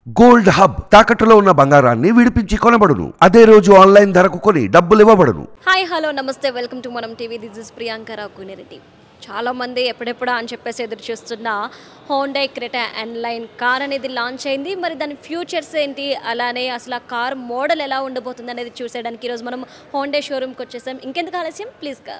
Gold hub తాకట్టులో ఉన్న బంగారాన్ని విడిపించి కొనబడును. అదే రోజు ఆన్లైన్ ధరకు కొని డబ్బులు ఇవ్వబడును. హాయ్ హలో నమస్తే, welcome to Manam TV. This is Priyanka Rakunereddy. చాలా మంది ఎప్పుడెప్పుడా అని చెప్పేసి ఎదురు చూస్తున్న హోండై క్రెటా ఎన్లైన్ కార్ అనేది లాంచ్ అయింది. మరి దాని ఫ్యూచర్స్ ఏంటి, అలానే అసలు ఆ కార్ మోడల్ ఎలా ఉండబోతుంది అనేది చూసేయడానికి ఈరోజు మనం హోండై షోరూమ్కి వచ్చేసాం. ఇంకెందుకు ఆలస్యం, ప్లీజ్ గా.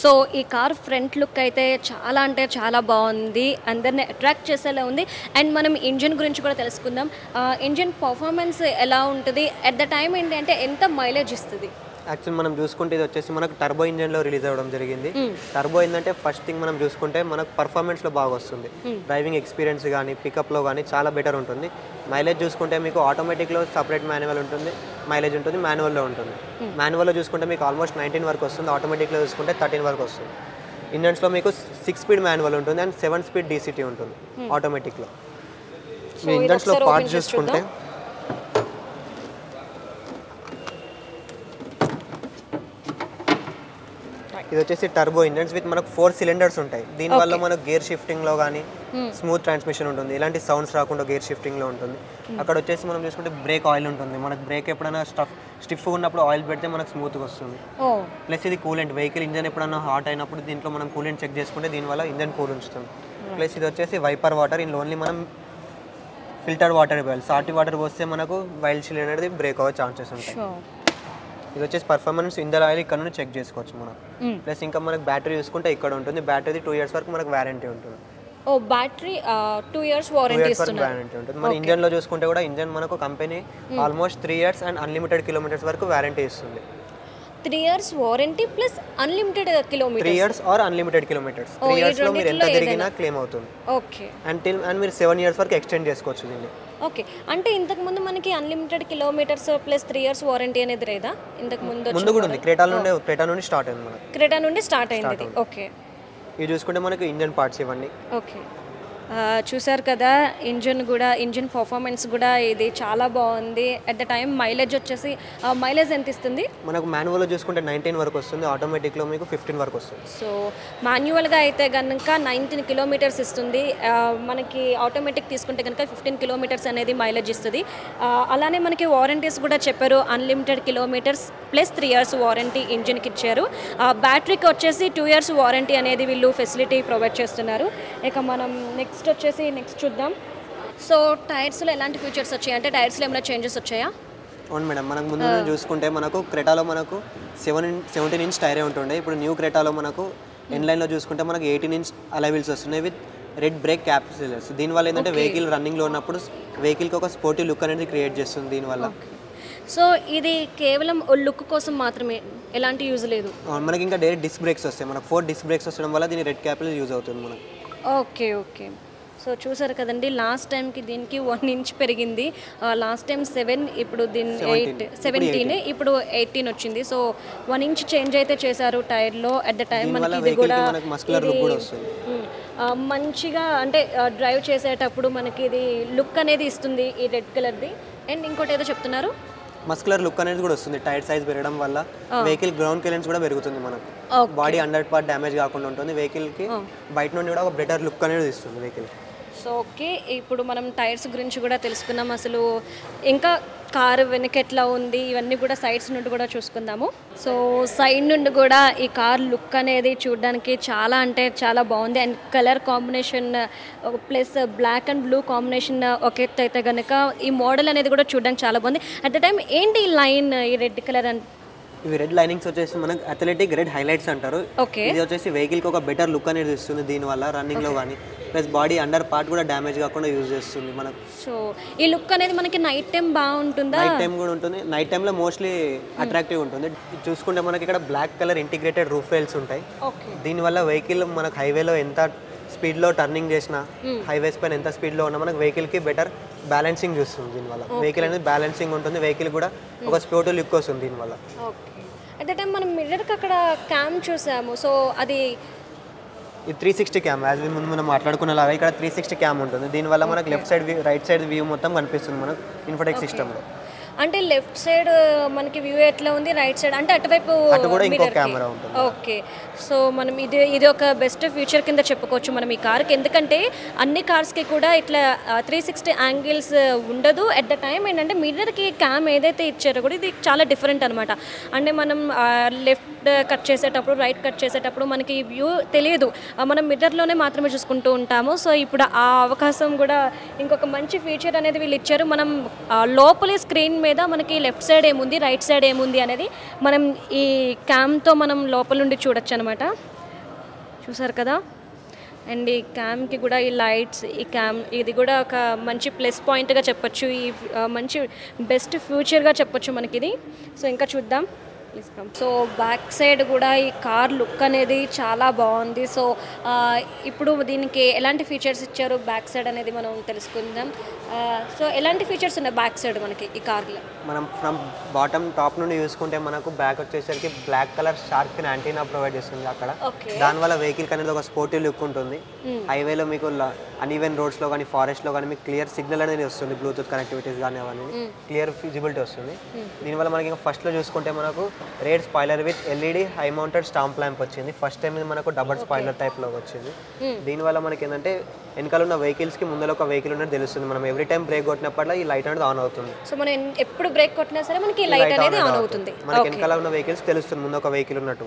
సో ఈ కార్ ఫ్రంట్ లుక్ అయితే చాలా అంటే చాలా బాగుంది, అందరిని అట్రాక్ట్ చేసేలా ఉంది. అండ్ మనం ఇంజిన్ గురించి కూడా తెలుసుకుందాం. ఇంజిన్ పర్ఫార్మెన్స్ ఎలా ఉంటుంది, అట్ ద టైం ఏంటి అంటే ఎంత మైలేజ్ ఇస్తుంది? యాక్చువల్ మనం చూసుకుంటే ఇది వచ్చేసి మనకు టర్బో ఇంజన్లో రిలీజ్ అవ్వడం జరిగింది. టర్బో ఏంటంటే ఫస్ట్ థింగ్ మనం చూసుకుంటే మనకు పర్ఫార్మెన్స్లో బాగా వస్తుంది. డ్రైవింగ్ ఎక్స్పీరియన్స్ కానీ పికప్లో కానీ చాలా బెటర్ ఉంటుంది. మైలేజ్ చూసుకుంటే మీకు ఆటోమేటిక్లో సపరేట్ మాన్యువల్ ఉంటుంది, మైలేజ్ ఉంటుంది, మాన్యువల్లో ఉంటుంది. మాన్యువల్లో చూసుకుంటే మీకు ఆల్మోస్ట్ 19 వరకు వస్తుంది, ఆటోమేటిక్లో చూసుకుంటే 13 వరకు వస్తుంది. ఇంజన్స్లో మీకు 6 స్పీడ్ మాన్యువల్ ఉంటుంది అండ్ 7 స్పీడ్ డీసీటీ ఉంటుంది ఆటోమేటిక్లో. మీ ఇంజన్స్లో పార్ట్స్ చూసుకుంటే ఇది వచ్చేసి టర్బో ఇంజన్స్ విత్ మనకు 4 సిలిండర్స్ ఉంటాయి. దీనివల్ల మనకు గేర్ షిఫ్టింగ్లో కానీ స్మూత్ ట్రాన్స్మిషన్ ఉంటుంది, ఇలాంటి సౌండ్స్ రాకుండా గేర్ షిఫ్టింగ్లో ఉంటుంది. అక్కడ వచ్చేసి మనం చూసుకుంటే బ్రేక్ ఆయిల్ ఉంటుంది. మనకు బ్రేక్ ఎప్పుడైనా స్టిఫ్ ఉన్నప్పుడు ఆయిల్ పెడితే మనకు స్మూత్గా వస్తుంది. ప్లస్ ఇది కూలెంట్, వెహికల్ ఇంజన్ ఎప్పుడైనా హాట్ అయినప్పుడు దీంట్లో మనం కూలెంట్ చెక్ చేసుకుంటే దీనివల్ల ఇంజన్ కూల్ ఉంచుతుంది. ప్లస్ ఇది వచ్చేసి వైపర్ వాటర్, ఇందులో ఓన్లీ మనం ఫిల్టర్ వాటర్ ఇవ్వాలి. సాల్టీ వాటర్ పోస్తే మనకు వైల్డ్ చిల్ అనేది బ్రేక్ అవ్వే ఛాన్సెస్ ఉంటాయి. ఇది వచ్చేసి పర్ఫార్మెన్స్ ఇంజన్ ఆయిల్ ఇక్కడ నుండి చెక్ చేసుకోవచ్చు మనం. ప్లస్ ఇంకా మనకు బ్యాటరీ చూసుకుంటే ఇక్కడ ఉంటుంది. బ్యాటరీ 2 years వరకు మనకు వారంటీ ఉంటుంది. ఓ బ్యాటరీ 2 years వారంటీ ఇస్తున్నారు. వారంటీ ఉంటుంది. మన ఇంజన్ లో చూసుకుంటే కూడా ఇంజన్ మనకు company almost 3 years and unlimited kilometres వరకు వారంటీ ఇస్తుంది. 3 years warranty plus unlimited kilometres. 3 years or unlimited kilometres. 3 years లో మీరు ఎంత తిరిగినా క్లెయిమ్ అవుతుంది. ఓకే. అండ్ మీరు 7 years వరకు ఎక్స్టెండ్ చేసుకోవచ్చు దీన్ని. ఓకే, అంటే ఇంతకు ముందు మనకి unlimited kilometres plus 3 years warranty అనేది లేదా? ఇంతకు ముందు కూడా ఉంది. క్రెటా నుండి స్టార్ట్ అయింది మనకు. క్రెటా నుండి స్టార్ట్ అయింది. ఓకే. ఇది చూసుకుంటే మనకు ఇంజన్ పార్ట్స్ ఇవ్వండి. ఓకే, చూసారు కదా, ఇంజన్ పర్ఫార్మెన్స్ కూడా ఇది చాలా బాగుంది. అట్ ద టైం మైలేజ్ వచ్చేసి మైలేజ్ ఎంత ఇస్తుంది? మనకు మాన్యువల్లో చూసుకుంటే 19 వరకు వస్తుంది, ఆటోమేటిక్లో మీకు 15 వరకు వస్తుంది. సో మాన్యువల్గా అయితే కనుక 19 kilometers ఇస్తుంది, మనకి ఆటోమేటిక్ తీసుకుంటే కనుక 15 kilometers అనేది మైలేజ్ ఇస్తుంది. అలానే మనకి వారంటీస్ కూడా చెప్పారు, unlimited kilometres plus 3 years warranty ఇంజిన్కి ఇచ్చారు. బ్యాటరీకి వచ్చేసి 2 years వారంటీ అనేది వీళ్ళు ఫెసిలిటీ ప్రొవైడ్ చేస్తున్నారు. ఇక మనం నెక్స్ట్ చూద్దాం. సో టైర్స్లో ఎలాంటి ఫీచర్స్ వచ్చాయి అంటే టైర్స్లో ఏమైనా చేంజెస్ వచ్చాయా? అవును మేడం, మనకు ముందు చూసుకుంటే మనకు క్రెటాలో మనకు 17 inch టైరే ఉంటుండే. ఇప్పుడు న్యూ క్రెటాలో మనకు ఎన్లైన్లో చూసుకుంటే మనకు 18 inch అలాయ్ వీల్స్ వస్తున్నాయి విత్ రెడ్ బ్రేక్ క్యాప్సిలర్స్. దీనివల్ల ఏంటంటే వెహికల్ రన్నింగ్లో ఉన్నప్పుడు వెహికల్కి ఒక స్పోర్టీ లుక్ అనేది క్రియేట్ చేస్తుంది దీనివల్ల. సో ఇది కేవలం లుక్ కోసం మాత్రమే, ఎలాంటి యూజ్ లేదు? మనకి ఇంకా డైరెక్ట్ డిస్క్ బ్రేక్స్ వస్తాయి. మనకు 4 డిస్క్ బ్రేక్స్ వస్తడం వల్ల దీని రెడ్ క్యాపిల్ యూజ్ అవుతుంది మనకు. ఓకే. సో చూసారు కదండి, లాస్ట్ టైంకి దీనికి 1 inch పెరిగింది. లాస్ట్ టైం 7, ఇప్పుడు దీని 17, ఇప్పుడు 18 వచ్చింది. సో 1 inch చేంజ్ అయితే చేశారు టైర్లో. అట్ ద టైం మనకి ఇది కూడా మంచిగా అంటే డ్రైవ్ చేసేటప్పుడు మనకి ఇది లుక్ అనేది ఇస్తుంది, ఈ రెడ్ కలర్ది. అండ్ ఇంకోటి ఏదో చెప్తున్నారు, మస్కులర్ లుక్ అనేది కూడా వస్తుంది. టైర్ సైజ్ పెరగడం వల్ల వెహికల్ గ్రౌండ్ క్లియరెన్స్ కూడా పెరుగుతుంది. మనకు బాడీ 100% డ్యామేజ్ కాకుండా ఉంటుంది. వెహికల్కి బయట నుండి కూడా ఒక బెటర్ లుక్ అనేది ఇస్తుంది వెహికల్. సో ఓకే, ఇప్పుడు మనం టైర్స్ గురించి కూడా తెలుసుకున్నాం. అసలు ఇంకా కారు వెనక ఎట్లా ఉంది ఇవన్నీ కూడా సైడ్స్ నుండి కూడా చూసుకుందాము. సో సైడ్ నుండి కూడా ఈ కార్ లుక్ అనేది చూడడానికి చాలా అంటే చాలా బాగుంది. And colour combination plus black and blue combination ఒక ఎత్తు అయితే కనుక ఈ మోడల్ అనేది కూడా చూడడానికి చాలా బాగుంది. అట్ ద టైం ఏంటి ఈ లైన్, ఈ రెడ్ కలర్ ఇవి రెడ్ లైనింగ్స్ వచ్చేసి మనకు అథ్లెటిక్ రెడ్ హైలైట్స్ అంటారు. ఓకే. ఇది వచ్చేసి వెహికల్కి ఒక బెటర్ లుక్ అనేది ఇస్తుంది దీనివల్ల రన్నింగ్లో కానీ, ప్లస్ బాడీ అండర్ పార్ట్ కూడా డ్యామేజ్ కాకుండా యూజ్ చేస్తుంది మనకు. సో ఈ లుక్ అనేది మనకి నైట్ టైం బాగుంటుందా? నైట్ టైం కూడా ఉంటుంది. నైట్ టైంలో మోస్ట్లీ అట్రాక్టివ్ ఉంటుంది. చూసుకుంటే మనకి ఇక్కడ black colour integrated roof rails ఉంటాయి. దీనివల్ల వెహికల్ మనకు హైవేలో ఎంత స్పీడ్లో టర్నింగ్ చేసినా, హైవేస్ పైన ఎంత స్పీడ్లో ఉన్నా మనకు వెహికల్కి బెటర్ బ్యాలెన్సింగ్ చూస్తుంది దీనివల్ల. వెహికల్ అనేది బ్యాలెన్సింగ్ ఉంటుంది, వెహికల్ కూడా ఒక స్పోర్టివ్ లుక్ వస్తుంది దీనివల్ల. ఓకే. అట్ ద టైం మనం మిర్రర్కి అక్కడ క్యామ్ చూసాము. సో అది ఇది 360 క్యామ్. యాజ్ ముందు మనం మాట్లాడుకునేలాగా ఇక్కడ 360 క్యామ్ ఉంటుంది. దీనివల్ల మనకు left side view, right side view మొత్తం కనిపిస్తుంది మనకు ఇన్ఫోటెక్ సిస్టంలో. అంటే లెఫ్ట్ సైడ్ మనకి వ్యూ ఎట్లా ఉంది, రైట్ సైడ్ అంటే అటువైపు కూడా ఇంకో కెమెరా ఉంటుంది. ఓకే. సో మనం ఇది ఒక బెస్ట్ ఫీచర్ కింద చెప్పుకోవచ్చు మనం ఈ కార్కి. ఎందుకంటే అన్ని కార్స్కి కూడా ఇట్లా 360 యాంగిల్స్ ఉండదు. అట్ ద టైం ఏంటంటే మిర్రర్కి క్యామ్ ఏదైతే ఇచ్చారో కూడా ఇది చాలా డిఫరెంట్ అనమాట. అంటే మనం లెఫ్ట్ కట్ చేసేటప్పుడు, రైట్ కట్ చేసేటప్పుడు మనకి వ్యూ తెలియదు, మనం మిర్రర్లోనే మాత్రమే చూసుకుంటూ ఉంటాము. సో ఇప్పుడు ఆ అవకాశం కూడా ఇంకొక మంచి ఫీచర్ అనేది వీళ్ళు ఇచ్చారు. మనం లోపలి స్క్రీన్ మీద మనకి లెఫ్ట్ సైడ్ ఏముంది, రైట్ సైడ్ ఏముంది అనేది మనం ఈ క్యామ్తో మనం లోపల నుండి చూడొచ్చు అనమాట. చూసారు కదా. అండ్ ఈ క్యామ్కి కూడా ఈ లైట్స్, ఈ క్యామ్ ఇది కూడా ఒక మంచి ప్లస్ పాయింట్గా చెప్పొచ్చు. ఈ మంచి బెస్ట్ ఫ్యూచర్గా చెప్పొచ్చు మనకి ఇది. సో ఇంకా చూద్దాం. సో బ్యాక్ సైడ్ కూడా ఈ కార్ లుక్ అనేది చాలా బాగుంది. సో ఇప్పుడు దీనికి ఎలాంటి ఫీచర్స్ ఇచ్చారు బ్యాక్ సైడ్ అనేది మనం తెలుసుకుందాం. సో ఎలాంటి ఫీచర్స్ ఉన్నాయి బ్యాక్ సైడ్ మనకి ఈ కార్లో? మనం ఫ్రమ్ బాటమ్ టాప్ నుండి చూసుకుంటే మనకు బ్యాక్ వచ్చేసరికి black colour shark fin antenna provide చేస్తుంది అక్కడ. దానివల్ల వెహికల్ అనేది ఒక స్పోర్టివ్ లుక్ ఉంటుంది. హైవేలో మీకు అన్ఈవెన్ రోడ్స్లో కానీ, ఫారెస్ట్లో కానీ మీకు క్లియర్ సిగ్నల్ అనేది వస్తుంది. బ్లూటూత్ కనెక్టివిటీస్ కానీ అవన్నీ క్లియర్ విజిబిలిటీ వస్తుంది. దీనివల్ల మనకి ఇంకా ఫస్ట్లో చూసుకుంటే మనకు red spoiler with LED high mounted stop lamp వచ్చింది. ఫస్ట్ టైం ఇది మనకు డబుల్ స్పాయిలర్ టైప్లో వచ్చింది. దీనివల్ల మనకి ఏంటంటే వెనకాల ఉన్న వెహికల్స్కి ముందర ఒక వెహికల్ ఉన్నది తెలుస్తుంది. మనం ఎవ్రీ టైం బ్రేక్ కొట్టినప్పుడు ఈ లైట్ అనేది ఆన్ అవుతుంది. సో మనం ఎప్పుడు బ్రేక్ కొట్టినా సరే మనకి లైట్ అనేది ఆన్ అవుతుంది. మనకి వెనకాల ఉన్న వెహికల్స్ తెలుస్తుంది ముందు ఒక వెహికల్ ఉన్నట్టు.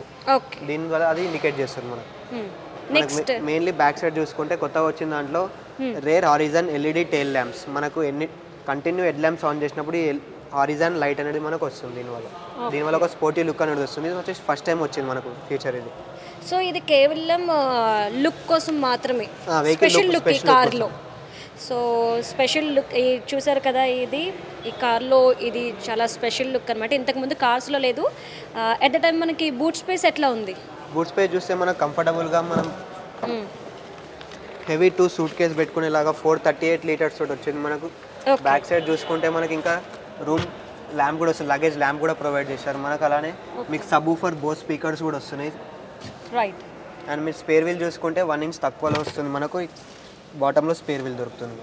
దీనివల్ల అది ఇండికేట్ చేస్తుంది మనకు. నెక్స్ట్ మెయిన్లీ బ్యాక్ సైడ్ చూసుకుంటే కొత్తగా వచ్చిన దాంట్లో rare horizon LED tail lamps. మనకు ఎన్ని కంటిన్యూ హెడ్ ల్యాంప్స్ ఆన్ చేసినప్పుడు హారిజన్ లైట్ అనేది మనకు వస్తుంది. దీనివల్ల ఒక స్పోర్టివ్ లుక్ అనేది వస్తుంది. ఇది వచ్చేసి ఫస్ట్ టైం వచ్చింది మనకు ఫీచర్ ఇది. సో ఇది కేవలం లుక్ కోసం మాత్రమే, స్పెషల్ లుక్ ఈ కార్లో. సో స్పెషల్ లుక్ చూసారు కదా, ఇది ఈ కార్లో ఇది చాలా స్పెషల్ లుక్ అనమాట. ఇంతకుముందు కార్స్లో లేదు. అట్ ద టైం మనకి బూట్ స్పేస్ ఎట్లా ఉంది? బూట్ స్పేస్ చూస్తే మనకు కంఫర్టబుల్గా మనం హెవీ 2 సూట్ కేస్ పెట్టుకునేలాగా 438 లీటర్స్ తోటి వచ్చింది మనకు. బ్యాక్ సైడ్ చూసుకుంటే మనకి ఇంకా రూమ్ ల్యాంప్ కూడా వస్తుంది, లగేజ్ ల్యాంప్ కూడా ప్రొవైడ్ చేశారు మనకు. అలానే మీకు సబ్ ఊఫర్ బోస్ స్పీకర్స్ కూడా వస్తున్నాయి. రైట్. అండ్ మీరు స్పేర్ వీల్ చూసుకుంటే 1 ఇంచ్ తక్కువలో వస్తుంది మనకు. బాటంలో స్పేర్ వీల్ దొరుకుతుంది.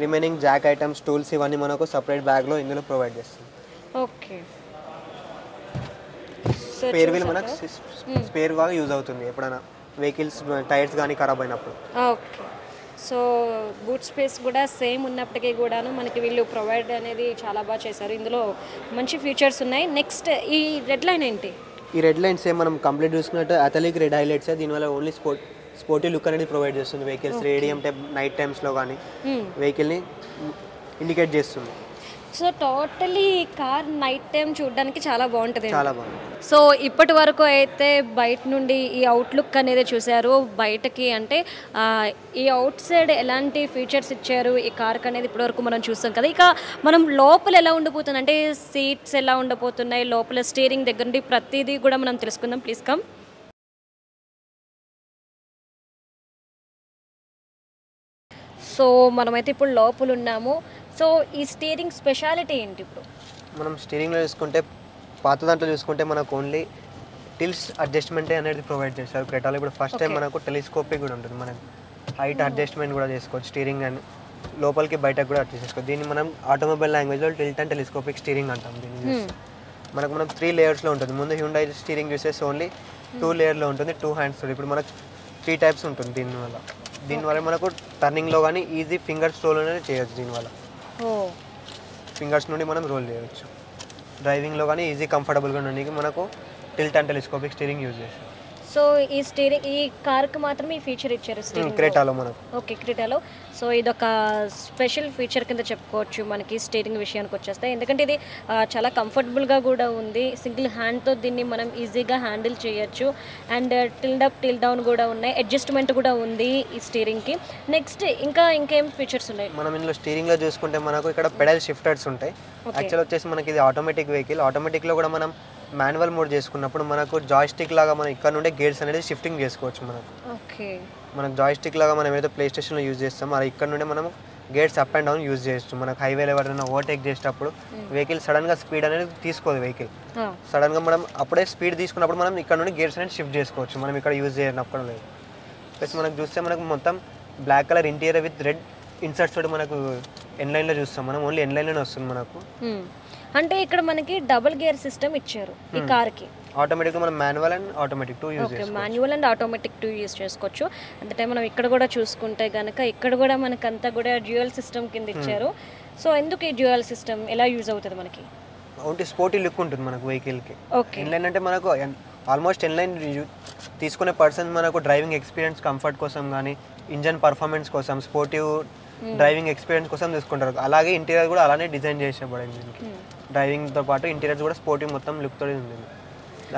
రిమైనింగ్ జాక్ ఐటమ్స్, టూల్స్ ఇవన్నీ మనకు సపరేట్ బ్యాగ్లో ఇందులో ప్రొవైడ్ చేస్తుంది. ఓకే. స్పేర్ వీల్ మనకు స్పేర్ బాగా యూజ్ అవుతుంది ఎప్పుడైనా వెహికల్స్ టైర్స్ కానీ ఖరాబ్ అయినప్పుడు. ఓకే. సో బూట్ స్పేస్ కూడా సేమ్ ఉన్నప్పటికీ కూడాను మనకి వీళ్ళు ప్రొవైడ్ అనేది చాలా బాగా చేశారు. ఇందులో మంచి ఫీచర్స్ ఉన్నాయి. నెక్స్ట్ ఈ రెడ్ లైన్ ఏంటి? ఈ రెడ్ లైన్స్ మనం కంప్లీట్ చూసుకున్నట్టు అథలిక్ రెడ్ హైలైట్స్. దీనివల్ల ఓన్లీ స్పోర్టీ లుక్ అనేది ప్రొవైడ్ చేస్తుంది వెహికల్స్. రేడియం టైప్ నైట్ టైమ్స్లో కానీ వెహికల్ని ఇండికేట్ చేస్తుంది. So totally car night time చూడడానికి చాలా బాగుంటుంది. చాలా బాగుంటుంది. సో ఇప్పటి వరకు అయితే బయట నుండి ఈ అవుట్లుక్ అనేది చూశారు. బయటకి అంటే ఈ అవుట్ సైడ్ ఎలాంటి ఫీచర్స్ ఇచ్చారు ఈ కార్కి అనేది ఇప్పటివరకు మనం చూస్తాం కదా. ఇక మనం లోపల ఎలా ఉండిపోతుంది అంటే సీట్స్ ఎలా ఉండబోతున్నాయి, లోపల స్టీరింగ్ దగ్గర నుండి ప్రతిదీ కూడా మనం తెలుసుకుందాం. Please come. సో మనమైతే ఇప్పుడు లోపల ఉన్నాము. సో ఈ స్టీరింగ్ స్పెషాలిటీ ఏంటి? ఇప్పుడు మనం స్టీరింగ్లో చూసుకుంటే పాత దాంట్లో చూసుకుంటే మనకు ఓన్లీ టిల్స్ అడ్జస్ట్మెంట్ అనేది ప్రొవైడ్ చేస్తారు క్రెటాలో. ఇప్పుడు ఫస్ట్ టైం మనకు టెలిస్కోపిక్ కూడా ఉంటుంది. మనం హైట్ అడ్జస్ట్మెంట్ కూడా చేసుకోవచ్చు. స్టీరింగ్ అని లోపలికి బయటకు కూడా అడ్జస్ట్ చేసుకోవచ్చు. దీన్ని మనం ఆటోమొబైల్ లాంగ్వేజ్లో టిల్ట్ అండ్ టెలిస్కోపిక్ స్టీరింగ్ అంటాం. దీన్ని మనం 3 లేయర్స్లో ఉంటుంది. ముందు హ్యుండై స్టీరింగ్ చూసేసి ఓన్లీ 2 లేయర్లో ఉంటుంది, 2 హ్యాండ్స్. ఇప్పుడు మనకు 3 టైప్స్ ఉంటుంది. దీనివల్ల మనకు టర్నింగ్లో కానీ ఈజీ ఫింగర్స్ రోల్ అనేది చేయొచ్చు. దీనివల్ల ఫింగర్స్ నుండి మనం రోల్ చేయవచ్చు. డ్రైవింగ్లో కానీ ఈజీ కంఫర్టబుల్గా ఉండడానికి మనకు tilt and telescopic steering use చేస్తాం. సో ఈ కార్కి మాత్రమే ఈ ఫీచర్ ఇచ్చారు స్టీరింగ్ క్రెటాలో మనకు. ఓకే, క్రెటాలో. సో ఇదొక స్పెషల్ ఫీచర్ కింద చెప్పుకోవచ్చు మనకి స్టీరింగ్ విషయానికి వచ్చేస్తే, ఎందుకంటే ఇది చాలా కంఫర్టబుల్గా కూడా ఉంది. సింగిల్ హ్యాండ్తో దీన్ని మనం ఈజీగా హ్యాండిల్ చేయొచ్చు. And tilde up till down కూడా ఉన్నాయి, అడ్జస్ట్మెంట్ కూడా ఉంది ఈ స్టీరింగ్కి. నెక్స్ట్ ఇంకేం ఫీచర్స్ ఉన్నాయి మనం ఇందులో స్టీరింగ్లో చూసుకుంటే మనకు ఇక్కడ పెడల్ షిఫ్టర్స్ ఉంటాయి. యాక్చువల్ వచ్చేసి మనకి ఇది ఆటోమేటిక్ వెహికల్. ఆటోమేటిక్లో కూడా మనం మాన్యువల్ మోడ్ చేసుకున్నప్పుడు మనకు జాయ్స్టిక్ లాగా మనం ఇక్కడ నుండే గేట్స్ అనేది షిఫ్టింగ్ చేసుకోవచ్చు. మనకు ఓకే, మనకు జాయ్స్టిక్ లాగా మనం ఏదైతే ప్లే స్టేషన్లో యూజ్ చేస్తామో అది ఇక్కడ నుండే మనం gates up and down use చేయొచ్చు. మనకు హైవేలో ఎవరైనా ఓవర్టేక్ చేసేటప్పుడు వెహికల్ సడన్గా స్పీడ్ అనేది తీసుకోదు. వెహికల్ సడన్గా మనం అప్పుడే స్పీడ్ తీసుకున్నప్పుడు మనం ఇక్కడ నుండి గేట్స్ అనేది షిఫ్ట్ చేసుకోవచ్చు. మనం ఇక్కడ యూజ్ చేయనప్పుడు లేదు. ప్లస్ మనకు చూస్తే మనకు మొత్తం black colour interior with red inserts తోటి మనకు ఎన్లైన్లో చూస్తాం. మనం ఓన్లీ ఎన్లైన్లోనే వస్తుంది మనకు. అంటే ఇక్కడ మనకి డబుల్ గేర్ సిస్టమ్ ఇచ్చారు ఈ కార్కి. ఆటోమేటిక్గా మనం manual and automatic two use okay, manual and automatic two use చేసుకోవచ్చు. అంటే మనం ఇక్కడ కూడా చూసుకుంటే కనుక ఇక్కడ కూడా మనకంతా కూడా డ్యూయల్ సిస్టమ్ కింద ఇచ్చారు. సో ఎందుకు ఈ డ్యూయల్ సిస్టమ్ ఎలా యూజ్ అవుతుంది మనకి? ఓన్లీ స్పోర్టీ లుక్ ఉంటుంది మనకు వెహికల్కి. ఓకే, ఎన్లైన్ అంటే మనకు ఆల్మోస్ట్ ఎన్లైన్ తీసుకునే పర్సన్ మనకు డ్రైవింగ్ ఎక్స్పీరియన్స్ కంఫర్ట్ కోసం కానీ ఇంజన్ పర్ఫార్మెన్స్ కోసం స్పోర్టివ్ డ్రైవింగ్ ఎక్స్పీరియన్స్ కోసం తీసుకుంటారు. అలాగే ఇంటీరియర్ కూడా అలానే డిజైన్ చేసేబడింది. డ్రైవింగ్తో పాటు ఇంటీరియర్స్ కూడా స్పోర్టివ్ మొత్తం లుక్ తోటి ఉంది.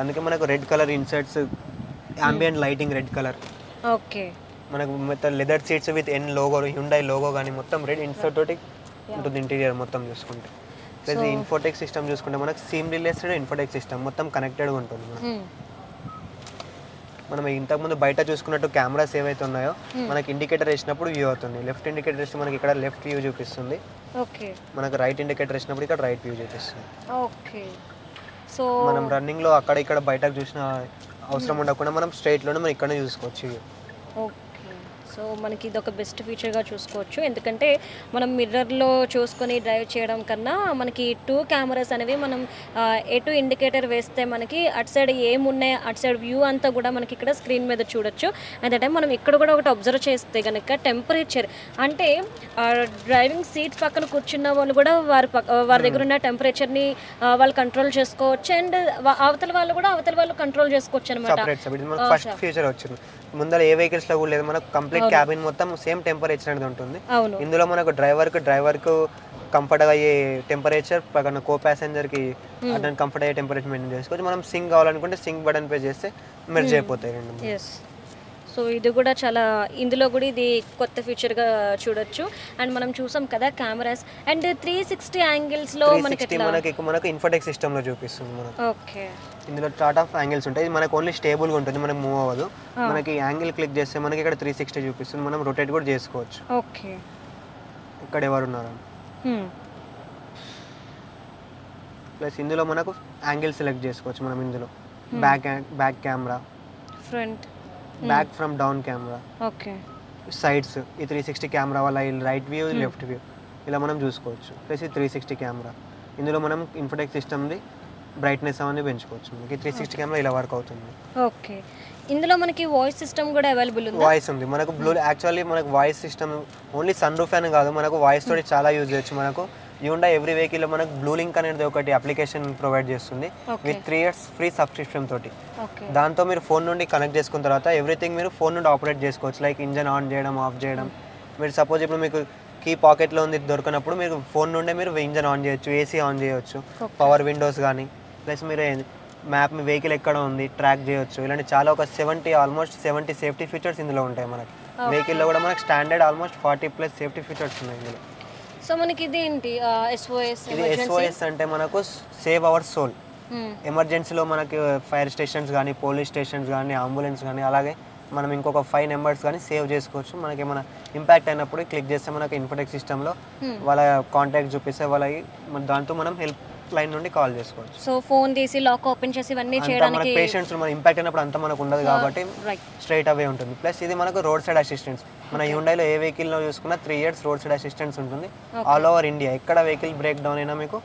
అందుకే మనకు red colour inserts, ambient lighting red colour. Okay, మనకు మొత్తం leather seats with N logo, Hyundai logo కానీ మొత్తం రెడ్ ఇన్సర్ట్ తోటి ఉంటుంది ఇంటీరియర్ మొత్తం చూసుకుంటే. ప్లస్ ఇన్ఫోటెక్ సిస్టమ్ చూసుకుంటే మనకు సీమ్ రిలేటెడ్ ఇన్ఫోటెక్ సిస్టమ్ మొత్తం కనెక్టెడ్గా ఉంటుంది. మనం ఇంతకుముందు బయట చూసుకున్నట్టు కెమెరాస్ ఏవైతే ఉన్నాయో మనకి ఇండికేటర్ వేసినప్పుడు వ్యూ అవుతుంది. లెఫ్ట్ ఇండికేటర్ వేస్తే మనకి ఇక్కడ లెఫ్ట్ వ్యూ చూపిస్తుంది. ఓకే, మనకు రైట్ ఇండికేటర్ వేసినప్పుడు ఇక్కడ రైట్ వ్యూ చూపిస్తుంది. ఓకే. సో మనం రన్నింగ్లో అక్కడ ఇక్కడ బయటకు చూసిన అవసరం ఉండకుండా మనం స్ట్రైట్లోనే మనం ఇక్కడనే చూసుకోవచ్చు. ఓకే, సో మనకి ఇది ఒక బెస్ట్ ఫీచర్గా చూసుకోవచ్చు. ఎందుకంటే మనం మిర్రర్లో చూసుకొని డ్రైవ్ చేయడం కన్నా మనకి 2 కెమెరాస్ అనేవి మనం ఎటు ఇండికేటర్ వేస్తే మనకి అటు సైడ్ ఏమున్నాయి, అటు సైడ్ వ్యూ అంతా కూడా మనకి ఇక్కడ స్క్రీన్ మీద చూడొచ్చు. అట్ ద టైం మనం ఇక్కడ కూడా ఒకటి అబ్జర్వ్ చేస్తే కనుక టెంపరేచర్, అంటే డ్రైవింగ్ సీట్ పక్కన కూర్చున్న వాళ్ళు కూడా వారి దగ్గర ఉన్న టెంపరేచర్ని వాళ్ళు కంట్రోల్ చేసుకోవచ్చు. అండ్ అవతల వాళ్ళు కంట్రోల్ చేసుకోవచ్చు అనమాట. ఫస్ట్ ఫీచర్ వచ్చింది. ముందర ఏ వెహికల్స్ లో కూడా లేదు. మనకు కంప్లీట్ క్యాబిన్ మొత్తం సేమ్ టెంపరేచర్ అనేది ఉంటుంది. ఇందులో మనకు డ్రైవర్ కు కంఫర్ట్ అయ్యే టెంపరేచర్, పక్కన కో ప్యాసెంజర్ కి అతను కంఫర్ట్ అయ్యే టెంపరేచర్ మెయింటైన్ చేసుకోవచ్చు. మనం సింక్ కావాలనుకుంటే సింక్ బటన్ ప్రెస్ చేస్తే మెర్జ్ అయిపోతాయి రెండు. సో ఇది కూడా చాలా, ఇందులో కూడా ఇది కొత్త ఫీచర్గా చూడొచ్చు. అండ్ మనం చూసాం కదా కెమెరాస్ అండ్ 360 యాంగిల్స్లో మనకు ఇన్ఫోటెక్ సిస్టంలో చూపిస్తుంది. మనకు ఓకే, ఇందులో చార్ట్ ఆఫ్ యాంగిల్స్ ఉంటాయి. మనకు ఓన్లీ స్టేబుల్గా ఉంటుంది, మనకు మూవ్ అవ్వదు. మనకి యాంగిల్ క్లిక్ చేస్తే మనకి ఇక్కడ 360 చూపిస్తుంది. మనం రొటేట్ కూడా చేసుకోవచ్చు. ఓకే, ఇక్కడ ఎవరు ఉన్నారు. ప్లస్ ఇందులో మనకు యాంగిల్ సెలెక్ట్ చేసుకోవచ్చు. మనం ఇందులో back camera, front, back from down camera, okay, sides ఈ 360 కెమెరా వల్ల రైట్ వ్యూ లెఫ్ట్ వ్యూ ఇలా మనం చూసుకోవచ్చు. ప్లస్ ఈ 360 కెమెరా, ఇందులో మనం ఇన్ఫోటెక్ సిస్టమ్ది బ్రైట్నెస్ అవన్నీ పెంచుకోవచ్చు. మనకి 360 కెమెరా ఇలా వర్క్ అవుతుంది. ఓకే, ఇందులో మనకి వాయిస్ సిస్టమ్ కూడా అవైలబుల్ ఉంది. వాయిస్ ఉంది మనకు. యాక్చువల్లీ మనకు voice system only sun roof అని కాదు, మనకు వాయిస్ తోటి చాలా యూజ్ చేయొచ్చు. మనకు హ్యుండై ఎవ్రీ వెహికల్ లో మనకు బ్లూ లింక్ అనేది ఒకటి అప్లికేషన్ ప్రొవైడ్ చేస్తుంది విత్ 3 years ఫ్రీ సబ్స్క్రిప్షన్ తోటి. దాంతో మీరు ఫోన్ నుండి కనెక్ట్ చేసుకున్న తర్వాత ఎవ్రీథింగ్ మీరు ఫోన్ నుండి ఆపరేట్ చేసుకోవచ్చు. లైక్ ఇంజన్ ఆన్ చేయడం, ఆఫ్ చేయడం. మీరు సపోజ్ ఇప్పుడు మీకు కీ పాకెట్లో ఉంది దొరికినప్పుడు మీరు ఫోన్ నుండే మీరు ఇంజన్ ఆన్ చేయొచ్చు, ఏసీ ఆన్ చేయొచ్చు, పవర్ విండోస్ కానీ. ప్లస్ మీరు మ్యాప్ మీ వెహికల్ ఎక్కడ ఉంది ట్రాక్ చేయొచ్చు. ఇలాంటి చాలా ఒక ఆల్మోస్ట్ 70 సేఫ్టీ ఫీచర్స్ ఇందులో ఉంటాయి. మనకి వెహికల్లో కూడా మనకి స్టాండర్డ్ ఆల్మోస్ట్ 40+ సేఫ్టీ ఫీచర్స్ ఉన్నాయి ఇందులో. సో మనకి ఇది ఏంటి SOS? ఇది SOS అంటే మనకు సేవ్ అవర్ సోల్. ఎమర్జెన్సీలో మనకి ఫైర్ స్టేషన్స్ కానీ, పోలీస్ స్టేషన్స్ కానీ, అంబులెన్స్ కానీ, అలాగే మనం ఇంకొక 5 numbers కానీ సేవ్ చేసుకోవచ్చు. మనకి ఏమైనా ఇంపాక్ట్ అయినప్పుడు క్లిక్ చేస్తే మనకి ఇన్ఫోటెక్ సిస్టంలో వాళ్ళ కాంటాక్ట్ చూపిస్తే వాళ్ళకి దాంతో మనం హెల్ప్ లైన్ నుండి కాల్ చేసుకోవచ్చు. సో ఫోన్ తీసి లాక్ ఓపెన్ చేసి ఇవన్నీ చేయడానికి పేషెంట్స్ మన ఇంపాక్ట్ అయినప్పుడు అంత మనకు ఉండదు కాబట్టి స్ట్రైట్ అవే ఉంటుంది. ప్లస్ ఇది మనకు రోడ్ సైడ్ అసిస్టెన్స్. మన హ్యుండైలో ఏ వెహికల్లో చూసుకున్నా 3 years రోడ్ సైడ్ అసిస్టెన్స్ ఉంటుంది. ఆల్ ఓవర్ ఇండియా ఎక్కడ వెహికల్ బ్రేక్ డౌన్ అయినా మీకు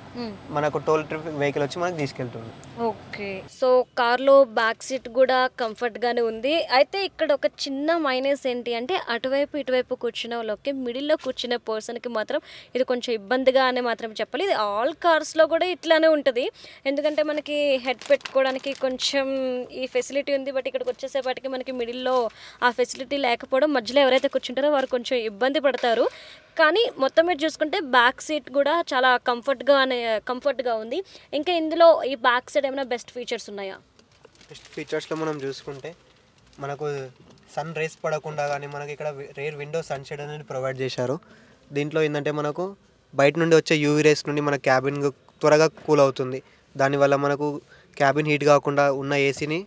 మనకు టోల్ ట్రిప్ వెహికల్ వచ్చి మనకు తీసుకెళ్తుంది. ఓకే, సో కార్లో బ్యాక్ సీట్ కూడా కంఫర్ట్గానే ఉంది. అయితే ఇక్కడ ఒక చిన్న మైనస్ ఏంటి అంటే అటువైపు ఇటువైపు కూర్చున్న వాళ్ళకి మిడిల్లో కూర్చునే పర్సన్కి మాత్రం ఇది కొంచెం ఇబ్బందిగా అని మాత్రం చెప్పాలి. ఇది ఆల్ కార్స్లో కూడా ఇట్లానే ఉంటుంది, ఎందుకంటే మనకి హెడ్ పెట్టుకోవడానికి కొంచెం ఈ ఫెసిలిటీ ఉంది. బట్ ఇక్కడికి వచ్చేసేపటికి మనకి మిడిల్లో ఆ ఫెసిలిటీ లేకపోవడం, మధ్యలో ఎవరైతే కూర్చుంటారో వారు కొంచెం ఇబ్బంది పడతారు. కానీ మొత్తం మీద చూసుకుంటే బ్యాక్ సీట్ కూడా చాలా కంఫర్ట్గా ఉంది. ఇంకా ఇందులో ఈ బ్యాక్ సైడ్ ఏమైనా బెస్ట్ ఫీచర్స్ ఉన్నాయా? బెస్ట్ ఫీచర్స్లో మనం చూసుకుంటే మనకు సన్ రేస్ పడకుండా కానీ మనకి ఇక్కడ రేర్ విండో సన్షేడ్ అనేది ప్రొవైడ్ చేశారు. దీంట్లో ఏంటంటే మనకు బయట నుండి వచ్చే యూవీ రేస్ నుండి మన క్యాబిన్ త్వరగా కూల్ అవుతుంది. దానివల్ల మనకు క్యాబిన్ హీట్ కాకుండా ఉన్న ఏసీని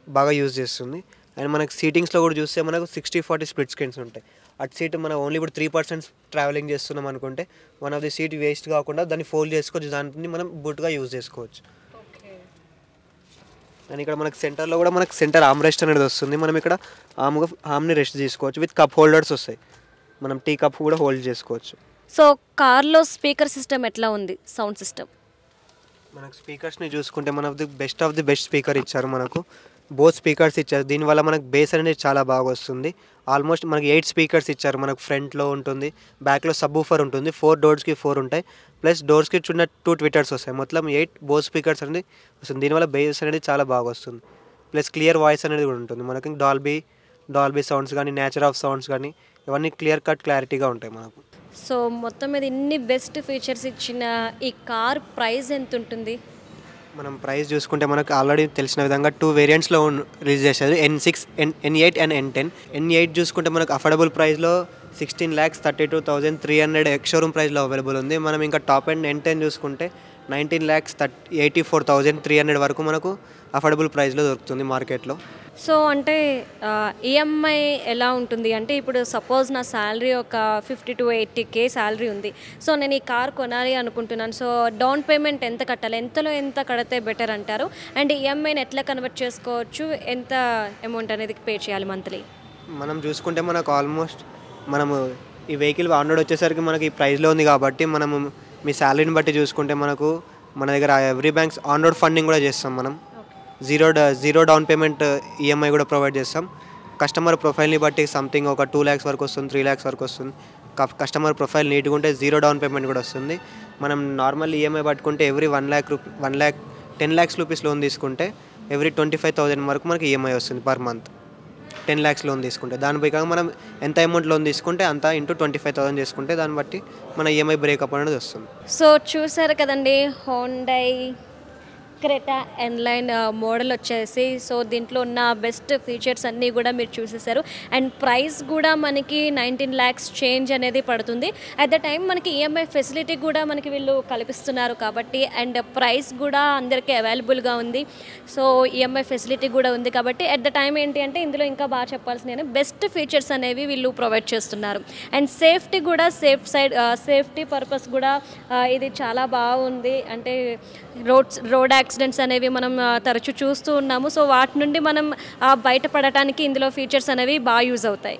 బాగా యూజ్ చేస్తుంది. అండ్ మనకు సీటింగ్స్లో కూడా చూస్తే మనకు 60-40 స్ప్లిట్ స్క్రీన్స్ ఉంటాయి. అటు సీట్ మనం ఓన్లీ ఇప్పుడు 3% ట్రావెలింగ్ చేస్తున్నాం అనుకుంటే one of the seat waste కాకుండా దాన్ని ఫోల్డ్ చేసుకోవచ్చు, దాన్ని మనం బూట్గా యూజ్ చేసుకోవచ్చు. అండ్ ఇక్కడ మనకు సెంటర్లో కూడా మనకు సెంటర్ ఆర్మ్ రెస్ట్ అనేది వస్తుంది. మనం ఇక్కడ ఆర్మ్ని రెస్ట్ తీసుకోవచ్చు. విత్ కప్ హోల్డర్స్ వస్తాయి, మనం టీ కప్ కూడా హోల్డ్ చేసుకోవచ్చు. సో కార్లో స్పీకర్ సిస్టమ్ ఎట్లా ఉంది? సౌండ్ సిస్టమ్ మనకు స్పీకర్స్ని చూసుకుంటే మనకు ఆఫ్ ది బెస్ట్ స్పీకర్ ఇచ్చారు. మనకు బోత్ స్పీకర్స్ ఇచ్చారు. దీనివల్ల మనకు బేస్ అనేది చాలా బాగా వస్తుంది. ఆల్మోస్ట్ మనకి 8 స్పీకర్స్ ఇచ్చారు. మనకు ఫ్రంట్లో ఉంటుంది, బ్యాక్లో సబ్ ఊఫర్ ఉంటుంది. 4 డోర్స్కి 4 ఉంటాయి, ప్లస్ డోర్స్కి చిన్న 2 ట్విటర్స్ వస్తాయి. మొత్తం 8 బోత్ స్పీకర్స్ అనేది వస్తుంది. దీనివల్ల బేస్ అనేది చాలా బాగా వస్తుంది. ప్లస్ క్లియర్ వాయిస్ అనేది కూడా ఉంటుంది. మనకి డాల్బీ సౌండ్స్ కానీ, నేచర్ ఆఫ్ సౌండ్స్ కానీ ఇవన్నీ క్లియర్ కట్ క్లారిటీగా ఉంటాయి మనకు. సో మొత్తం మీద ఇన్ని బెస్ట్ ఫీచర్స్ ఇచ్చిన ఈ కార్ ప్రైస్ ఎంత ఉంటుంది? మనం ప్రైస్ చూసుకుంటే మనకు ఆల్రెడీ తెలిసిన విధంగా 2 వేరియంట్స్లో రిలీజ్ చేశారు, N6, N8 and N10. N8 చూసుకుంటే మనకు అఫోర్డబుల్ ప్రైస్లో 16,32,300 ఎక్స్-షోరూమ్ ప్రైస్లో అవైలబుల్ ఉంది. మనం ఇంకా టాప్ అండ్ N10 చూసుకుంటే 19,84,300 వరకు మనకు అఫోర్డబుల్ ప్రైస్లో దొరుకుతుంది మార్కెట్లో. సో అంటే ఈఎంఐ ఎలా ఉంటుంది అంటే, ఇప్పుడు సపోజ్ నా శాలరీ ఒక 50 to 80K శాలరీ ఉంది. సో నేను ఈ కార్ కొనాలి అనుకుంటున్నాను. సో డౌన్ పేమెంట్ ఎంత కట్టాలి, ఎంత కడితే బెటర్ అంటారు? అండ్ ఈఎంఐని ఎట్లా కన్వర్ట్ చేసుకోవచ్చు, ఎంత అమౌంట్ అనేది పే చేయాలి మంత్లీ? మనం చూసుకుంటే మనకు ఆల్మోస్ట్ మనము ఈ వెహికల్ ఆన్రోడ్ వచ్చేసరికి మనకి ఈ ప్రైస్లో ఉంది కాబట్టి మనము మీ శాలరీని బట్టి చూసుకుంటే మనకు మన దగ్గర ఎవ్రీ బ్యాంక్స్ ఆన్రోడ్ ఫండింగ్ కూడా చేస్తాం. మనం జీరో డౌన్ పేమెంట్ ఈఎంఐ కూడా ప్రొవైడ్ చేస్తాం. కస్టమర్ ప్రొఫైల్ని బట్టి సంథింగ్ ఒక 2 lakhs వరకు వస్తుంది, 3 lakhs వరకు వస్తుంది. కస్టమర్ ప్రొఫైల్ నీట్గా ఉంటే జీరో డౌన్ పేమెంట్ కూడా వస్తుంది. మనం నార్మల్ ఈఎంఐ పట్టుకుంటే ఎవ్రీ 10 lakhs రూపీస్ లోన్ తీసుకుంటే ఎవ్రీ 25,000 వరకు మనకి ఈఎంఐ వస్తుంది పర్ మంత్. 10 lakhs లోన్ తీసుకుంటే దాని ప్రకారం మనం ఎంత అమౌంట్ లోన్ తీసుకుంటే అంత ఇంటూ 25,000 చేసుకుంటే దాన్ని బట్టి మన ఈఎంఐ బ్రేకప్ అనేది వస్తుంది. సో చూసారు కదండి, హోండై క్రెటా ఎన్లైన్ మోడల్ వచ్చేసి. సో దీంట్లో ఉన్న బెస్ట్ ఫీచర్స్ అన్నీ కూడా మీరు చూసేసారు. అండ్ ప్రైస్ కూడా మనకి 19 lakhs చేంజ్ అనేది పడుతుంది. అట్ ద టైం మనకి ఈఎంఐ ఫెసిలిటీ కూడా మనకి వీళ్ళు కల్పిస్తున్నారు కాబట్టి, అండ్ ప్రైస్ కూడా అందరికీ అవైలబుల్గా ఉంది. సో ఈఎంఐ ఫెసిలిటీ కూడా ఉంది కాబట్టి అట్ ద టైం ఏంటి అంటే ఇందులో ఇంకా బాగా చెప్పాల్సిన బెస్ట్ ఫీచర్స్ అనేవి వీళ్ళు ప్రొవైడ్ చేస్తున్నారు. అండ్ సేఫ్టీ కూడా సేఫ్టీ పర్పస్ కూడా ఇది చాలా బాగుంది. అంటే రోడ్ యాక్సిడెంట్స్ అనేవి మనం తరచూ చూస్తూ ఉన్నాము. సో వాటి నుండి మనం బయటపడటానికి ఇందులో ఫీచర్స్ అనేవి బాగా యూజ్ అవుతాయి.